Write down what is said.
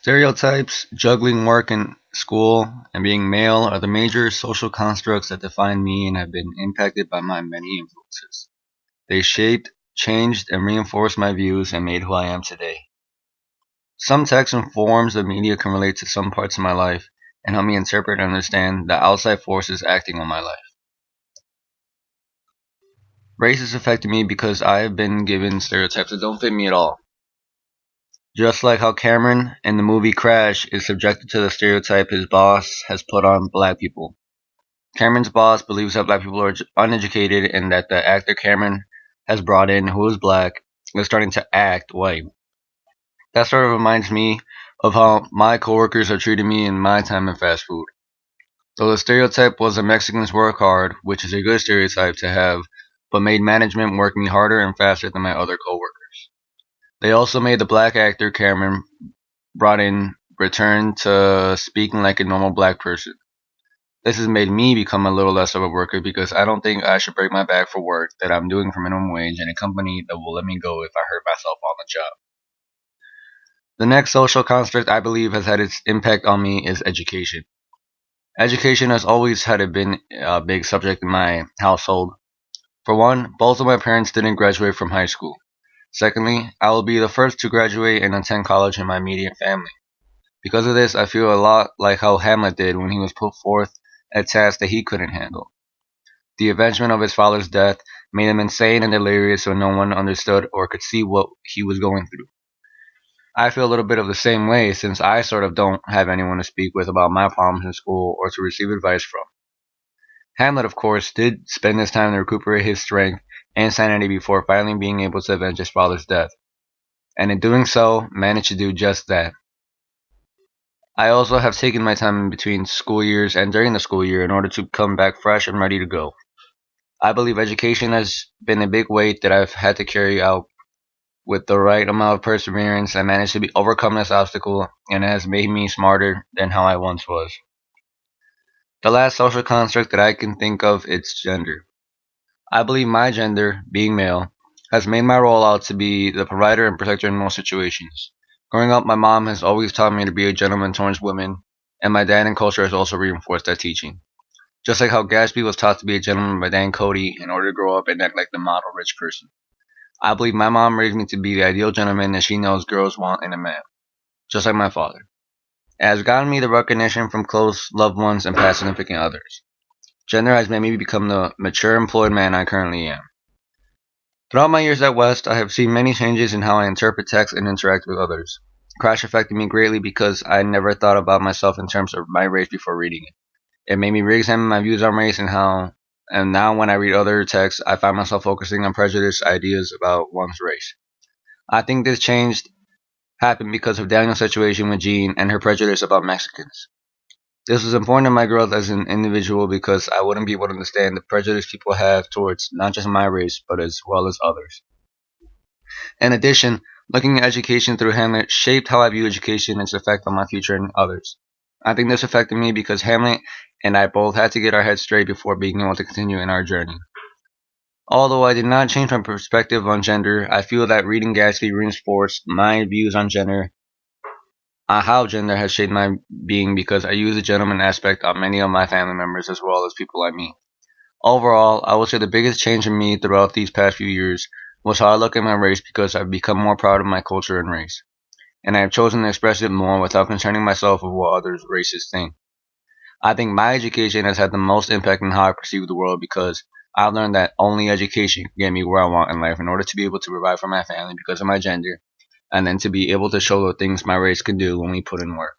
Stereotypes, juggling work and school, and being male are the major social constructs that define me and have been impacted by my many influences. They shaped, changed, and reinforced my views and made who I am today. Some texts and forms of media can relate to some parts of my life and help me interpret and understand the outside forces acting on my life. Race has affected me because I have been given stereotypes that don't fit me at all. Just like how Cameron in the movie Crash is subjected to the stereotype his boss has put on black people. Cameron's boss believes that black people are uneducated and that the actor Cameron has brought in, who is black, is starting to act white. That sort of reminds me of how my coworkers are treating me in my time in fast food. So the stereotype was that Mexicans work hard, which is a good stereotype to have, but made management work me harder and faster than my other coworkers. They also made the black actor Cameron brought in return to speaking like a normal black person. This has made me become a little less of a worker because I don't think I should break my back for work that I'm doing for minimum wage in a company that will let me go if I hurt myself on the job. The next social construct I believe has had its impact on me is education. Education has always had been a big subject in my household. For one, both of my parents didn't graduate from high school. Secondly, I will be the first to graduate and attend college in my immediate family. Because of this, I feel a lot like how Hamlet did when he was put forth a task that he couldn't handle. The avengement of his father's death made him insane and delirious so no one understood or could see what he was going through. I feel a little bit of the same way since I sort of don't have anyone to speak with about my problems in school or to receive advice from. Hamlet, of course, did spend his time to recuperate his strength and sanity before finally being able to avenge his father's death, and in doing so, managed to do just that. I also have taken my time in between school years and during the school year in order to come back fresh and ready to go. I believe education has been a big weight that I've had to carry out with the right amount of perseverance. I managed to overcome this obstacle and it has made me smarter than how I once was. The last social construct that I can think of is gender. I believe my gender, being male, has made my role out to be the provider and protector in most situations. Growing up, my mom has always taught me to be a gentleman towards women, and my dad and culture has also reinforced that teaching. Just like how Gatsby was taught to be a gentleman by Dan Cody in order to grow up and act like the model rich person. I believe my mom raised me to be the ideal gentleman that she knows girls want in a man, just like my father. It has gotten me the recognition from close loved ones and past significant others. Gender has made me become the mature employed man I currently am. Throughout my years at West, I have seen many changes in how I interpret text and interact with others. Crash affected me greatly because I never thought about myself in terms of my race before reading it. It made me re-examine my views on race and now when I read other texts, I find myself focusing on prejudiced ideas about one's race. I think this change happened because of Daniel's situation with Jean and her prejudice about Mexicans. This was important in my growth as an individual because I wouldn't be able to understand the prejudice people have towards not just my race, but as well as others. In addition, looking at education through Hamlet shaped how I view education and its effect on my future and others. I think this affected me because Hamlet and I both had to get our heads straight before being able to continue in our journey. Although I did not change my perspective on gender, I feel that reading Gatsby reinforced my views on gender, on how gender has shaped my being because I use the gentleman aspect on many of my family members as well as people I meet. Overall, I would say the biggest change in me throughout these past few years was how I look at my race because I've become more proud of my culture and race, and I have chosen to express it more without concerning myself with what other races think. I think my education has had the most impact on how I perceive the world because I've learned that only education can get me where I want in life in order to be able to provide for my family because of my gender, and then to be able to show the things my race can do when we put in work.